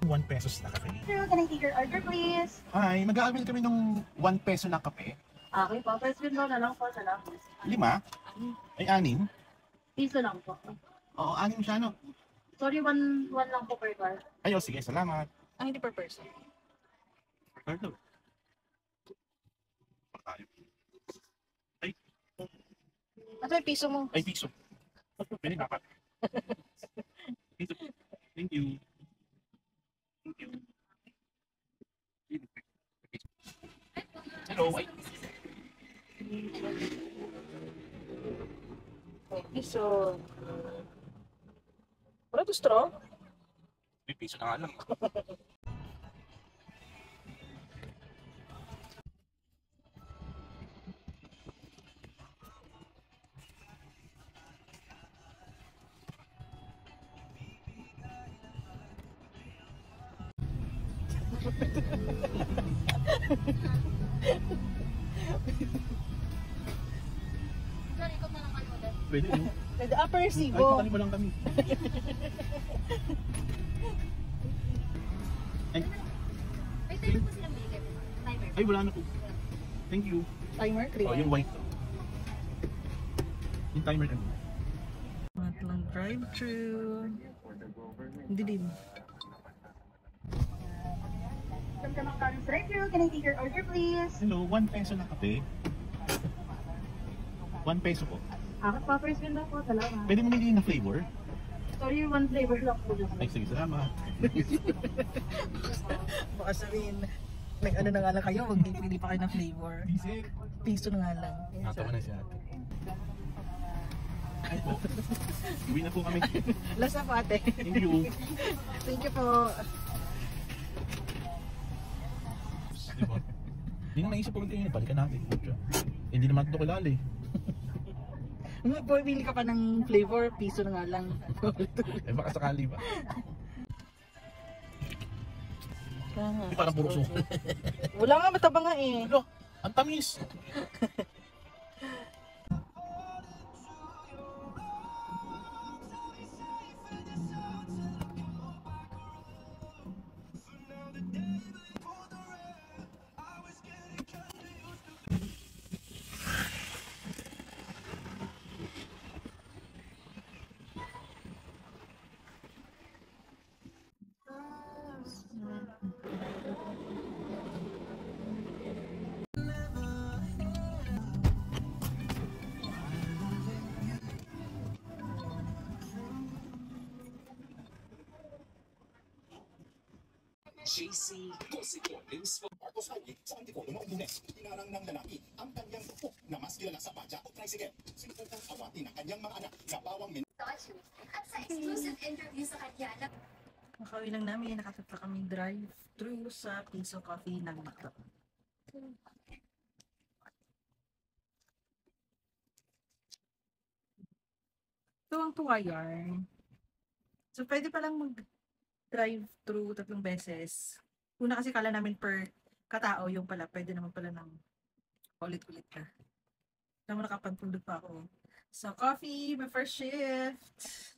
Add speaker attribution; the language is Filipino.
Speaker 1: 1 pesos na kape.
Speaker 2: Sir, can I take your order please?
Speaker 1: Hi, mag-aabil kami ng 1 peso na kape.
Speaker 2: Okay po, first window na lang po, salamat.
Speaker 1: 5? Ay, 6?
Speaker 2: Piso lang po.
Speaker 1: Oo, 6 siya, no?
Speaker 2: Sorry, one lang po per car.
Speaker 1: Ay, sige, salamat.
Speaker 3: Hindi per person.
Speaker 1: Cardo. Ay,
Speaker 3: Ito yung piso mo.
Speaker 1: ay, piso. Pwede dapat. Piso. Thank you. Thank you. Hello, ay.
Speaker 3: Piso. Wala to straw?
Speaker 1: May piso na nga lang. Pwede, no?
Speaker 3: Pwede upper
Speaker 1: Ay,
Speaker 3: resibo.
Speaker 1: patali mo lang kami. Ay,
Speaker 2: May tayo po silang bigay. Timer.
Speaker 1: ay, wala na po. Thank you.
Speaker 3: Timer, 3.
Speaker 1: Oh, yung white. Yung timer ano?
Speaker 3: Lang drive-thru. Hindi din.
Speaker 2: Welcome to McDonald's drive-thru. Can I take your order please?
Speaker 1: Hello, 1 peso na kape. 1 peso po.
Speaker 2: Okay po, first window po, salamat.
Speaker 1: Pwede mo nilin na flavor?
Speaker 2: Sorry, one flavor lang po.
Speaker 1: Ay, sige, salamat.
Speaker 3: Baka sabihin, nag-ano na nga lang kayo, magpipili pa kayo ng flavor. Piso na nga lang.
Speaker 1: Natawa na si ate. Ay po. Uwi na po kami.
Speaker 3: Last na po ate.
Speaker 1: Thank you.
Speaker 3: Thank you po.
Speaker 1: Diba? Hindi na naisip ko rin, balikan natin. Hindi naman ito kilala eh.
Speaker 3: Pumili ka pa ng flavor, piso na nga lang.
Speaker 1: Eh baka sakali ba?
Speaker 3: Kaya nga.
Speaker 1: Hindi parang puro suko.
Speaker 3: Wala nga, mataba nga eh.
Speaker 1: Ano? Ang tamis!
Speaker 4: JC Cosico Inspo.
Speaker 5: Marcos Highway sa Antipolo noong Lunes, tinarang ng lalaki ang kanyang grupo na mas kilala sa padya o tricycle. Sinubukan awati ng kanyang mga anak sa bawang
Speaker 6: At sa exclusive interview sa kanya,
Speaker 3: Nakauwi lang namin, nakatapos kami drive-thru sa Piso Coffee ng Macdo. Tuwang-tuwa yarn. So, pwede palang mag-drive-thru 3 beses. Una kasi kala namin per katao yung pala. Pwede naman pala ng ulit-ulit ka. Alam mo, nakapagpundot pa ako. So, coffee, my first shift.